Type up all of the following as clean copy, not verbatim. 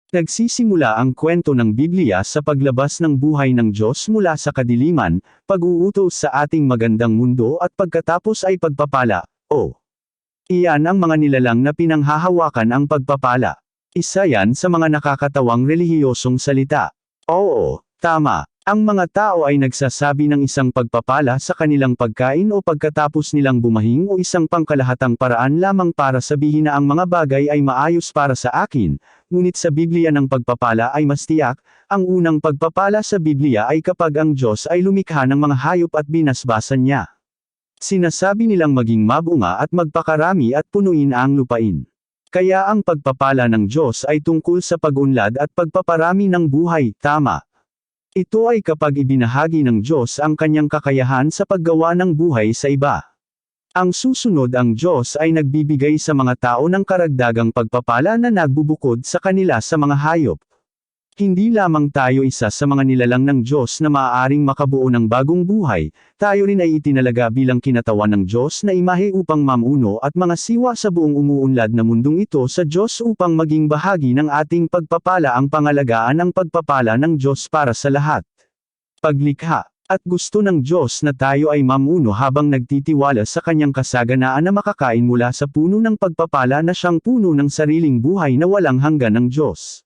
Nagsisimula ang kwento ng Biblia sa paglabas ng buhay ng Diyos mula sa kadiliman, pag-uutos sa ating magandang mundo at pagkatapos ay pagpapala. Iyan ang mga nilalang na pinanghahawakan ang pagpapala. Isa yan sa mga nakakatawang relihiyosong salita. Oo, tama. Ang mga tao ay nagsasabi ng isang pagpapala sa kanilang pagkain o pagkatapos nilang bumahing o isang pangkalahatang paraan lamang para sabihin na ang mga bagay ay maayos para sa akin, ngunit sa Biblia ng pagpapala ay mas tiyak. Ang unang pagpapala sa Biblia ay kapag ang Diyos ay lumikha ng mga hayop at binasbasan niya. Sinasabi nilang maging mabunga at magpakarami at punuin ang lupain. Kaya ang pagpapala ng Diyos ay tungkol sa pag-unlad at pagpaparami ng buhay, tama. Ito ay kapag ibinahagi ng Diyos ang kanyang kakayahan sa paggawa ng buhay sa iba. Ang susunod, ang Diyos ay nagbibigay sa mga tao ng karagdagang pagpapala na nagbubukod sa kanila sa mga hayop. Hindi lamang tayo isa sa mga nilalang ng Diyos na maaaring makabuo ng bagong buhay, tayo rin ay itinalaga bilang kinatawan ng Diyos na imahe upang mamuno at mga siwa sa buong umuunlad na mundong ito sa Diyos upang maging bahagi ng ating pagpapala. Ang pangalagaan ang pagpapala ng Diyos para sa lahat. Paglikha. At gusto ng Diyos na tayo ay mamuno habang nagtitiwala sa kanyang kasaganaan na makakain mula sa puno ng pagpapala na siyang puno ng sariling buhay na walang hanggan ng Diyos.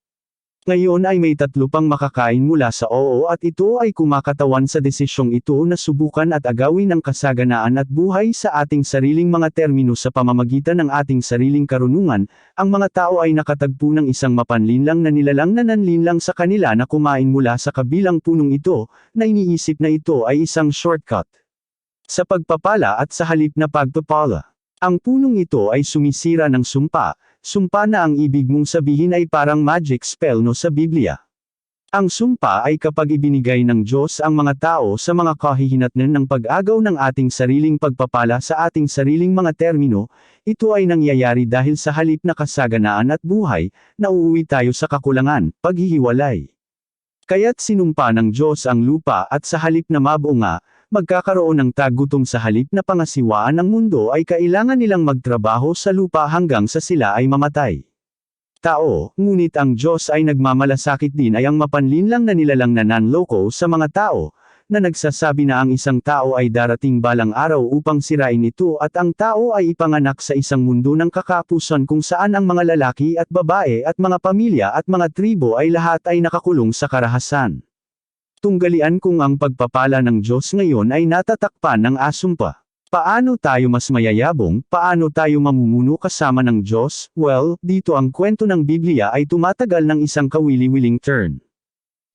Ngayon ay may 3 pang makakain mula sa at ito ay kumakatawan sa desisyong ito na subukan at agawin ang kasaganaan at buhay sa ating sariling mga termino sa pamamagitan ng ating sariling karunungan. Ang mga tao ay nakatagpo ng isang mapanlinlang na nilalang na nanlinlang sa kanila na kumain mula sa kabilang punong ito, na iniisip na ito ay isang shortcut sa pagpapala at sa halip na pagpapala. Ang punong ito ay sumisira ng sumpa na ang ibig mong sabihin ay parang magic spell sa Biblia. Ang sumpa ay kapag ibinigay ng Diyos ang mga tao sa mga kahihinatnan ng pag-agaw ng ating sariling pagpapala sa ating sariling mga termino. Ito ay nangyayari dahil sa halip na kasaganaan at buhay, nauuwi tayo sa kakulangan, paghihiwalay. Kaya't sinumpa ng Diyos ang lupa at sa halip na mabunga, magkakaroon ng tagutom sa halip na pangasiwaan ng mundo ay kailangan nilang magtrabaho sa lupa hanggang sa sila ay mamatay. Ngunit ang Diyos ay nagmamalasakit din ay ang mapanlinlang na nilalang na nanloko sa mga tao, na nagsasabi na ang isang tao ay darating balang araw upang sirain ito at ang tao ay ipanganak sa isang mundo ng kakapusan kung saan ang mga lalaki at babae at mga pamilya at mga tribo ay lahat ay nakakulong sa karahasan. Tunggalian kung ang pagpapala ng Diyos ngayon ay natatakpan ng asumpa. Paano tayo mas mayayabong? Paano tayo mamumuno kasama ng Diyos? Well, dito ang kwento ng Biblia ay tumatagal ng isang kawili-wiling turn.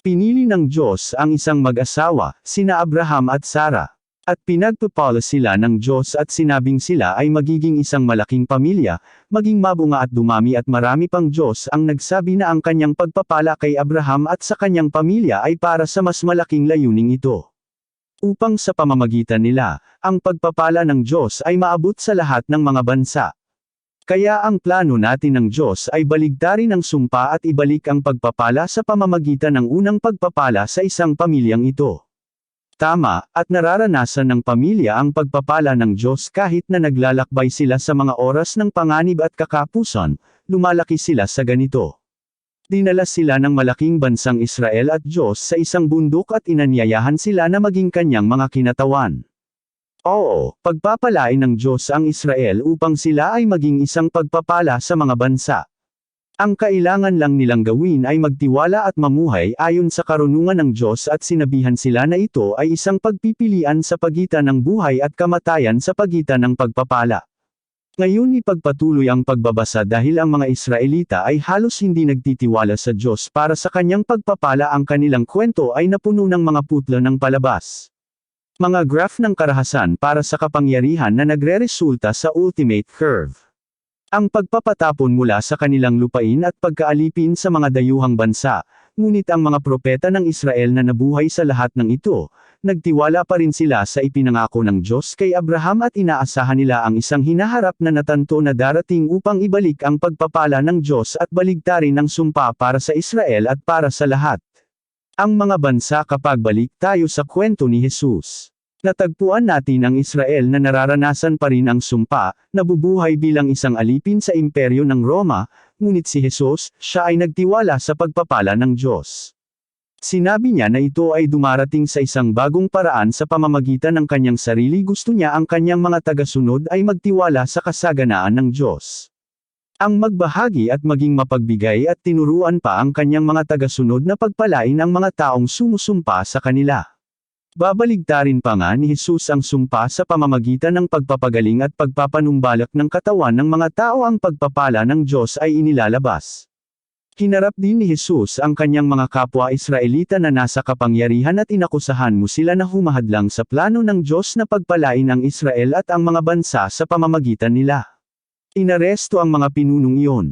Pinili ng Diyos ang isang mag-asawa, sina Abraham at Sarah. At pinagpapala sila ng Diyos at sinabing sila ay magiging isang malaking pamilya, maging mabunga at dumami at marami pang. Diyos ang nagsabi na ang kanyang pagpapala kay Abraham at sa kanyang pamilya ay para sa mas malaking layuning ito. Upang sa pamamagitan nila, ang pagpapala ng Diyos ay maabot sa lahat ng mga bansa. Kaya ang plano natin ng Diyos ay baligtarin ang sumpa at ibalik ang pagpapala sa pamamagitan ng unang pagpapala sa isang pamilyang ito. Tama, at nararanasan ng pamilya ang pagpapala ng Diyos kahit na naglalakbay sila sa mga oras ng panganib at kakapusan, lumalaki sila sa ganito. Dinala sila ng malaking bansang Israel at Diyos sa isang bundok at inanyayahan sila na maging kanyang mga kinatawan. Pagpapalain ng Diyos ang Israel upang sila ay maging isang pagpapala sa mga bansa. Ang kailangan lang nilang gawin ay magtiwala at mamuhay ayon sa karunungan ng Diyos at sinabihan sila na ito ay isang pagpipilian sa pagitan ng buhay at kamatayan sa pagitan ng pagpapala. Ngayon ipagpatuloy ang pagbabasa dahil ang mga Israelita ay halos hindi nagtitiwala sa Diyos para sa kanyang pagpapala. Ang kanilang kwento ay napuno ng mga putla ng palabas. Mga graph ng karahasan para sa kapangyarihan na nagreresulta sa ultimate curve. Ang pagpapatapon mula sa kanilang lupain at pagkaalipin sa mga dayuhang bansa, ngunit ang mga propeta ng Israel na nabuhay sa lahat ng ito, nagtiwala pa rin sila sa ipinangako ng Diyos kay Abraham at inaasahan nila ang isang hinaharap na natanto na darating upang ibalik ang pagpapala ng Diyos at baligtarin ang sumpa para sa Israel at para sa lahat. Ang mga bansa. Kapag balik tayo sa kwento ni Jesus, natagpuan natin ang Israel na nararanasan pa rin ang sumpa, nabubuhay bilang isang alipin sa imperyo ng Roma, ngunit si Jesus, siya ay nagtiwala sa pagpapala ng Diyos. Sinabi niya na ito ay dumarating sa isang bagong paraan sa pamamagitan ng kanyang sarili. Gusto niya ang kanyang mga tagasunod ay magtiwala sa kasaganaan ng Diyos. Ang magbahagi at maging mapagbigay at tinuruan pa ang kanyang mga tagasunod na pagpalain ang mga taong sumusumpa sa kanila. Babaligtarin pa nga ni Jesus ang sumpa sa pamamagitan ng pagpapagaling at pagpapanumbalak ng katawan ng mga tao. Ang pagpapala ng Diyos ay inilalabas. Hinarap din ni Jesus ang kanyang mga kapwa Israelita na nasa kapangyarihan at inakusahan mo sila na humahadlang sa plano ng Diyos na pagpalain ang Israel at ang mga bansa sa pamamagitan nila. Inaresto ang mga pinunong iyon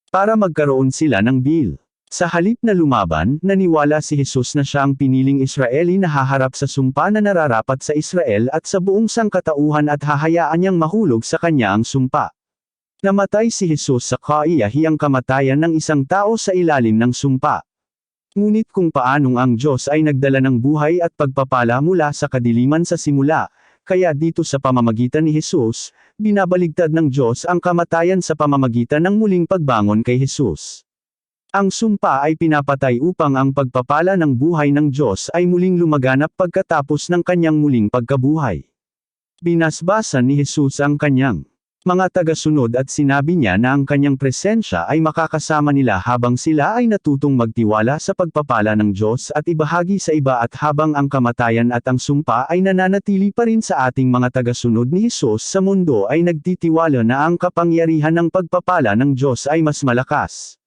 para magkaroon sila ng bil. Sa halip na lumaban, naniwala si Jesus na siya ang piniling Israeli na haharap sa sumpa na nararapat sa Israel at sa buong sangkatauhan at hahayaan niyang mahulog sa kanya ang sumpa. Namatay si Jesus sa kaiyahiyang kamatayan ng isang tao sa ilalim ng sumpa. Ngunit kung paanong ang Diyos ay nagdala ng buhay at pagpapala mula sa kadiliman sa simula, kaya dito sa pamamagitan ni Jesus, binabaligtad ng Diyos ang kamatayan sa pamamagitan ng muling pagbangon kay Jesus. Ang sumpa ay pinapatay upang ang pagpapala ng buhay ng Diyos ay muling lumaganap pagkatapos ng kanyang muling pagkabuhay. Binasbasan ni Jesus ang kanyang mga tagasunod at sinabi niya na ang kanyang presensya ay makakasama nila habang sila ay natutong magtiwala sa pagpapala ng Diyos at ibahagi sa iba, at habang ang kamatayan at ang sumpa ay nananatili pa rin sa ating mga tagasunod ni Jesus sa mundo, ay nagtitiwala na ang kapangyarihan ng pagpapala ng Diyos ay mas malakas.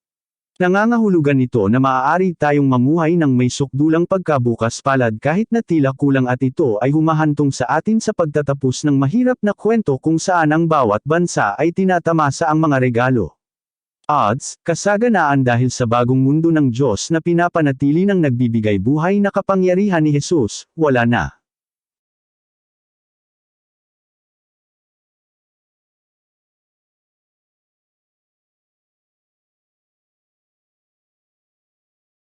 Nangangahulugan ito na maaari tayong mamuhay ng may sukdulang pagkabukas palad kahit na tila kulang, at ito ay humahantong sa atin sa pagtatapos ng mahirap na kwento kung saan ang bawat bansa ay tinatamasa ang mga regalo. Odds, kasaganaan dahil sa bagong mundo ng Diyos na pinapanatili ng nagbibigay buhay na kapangyarihan ni Jesus, wala na.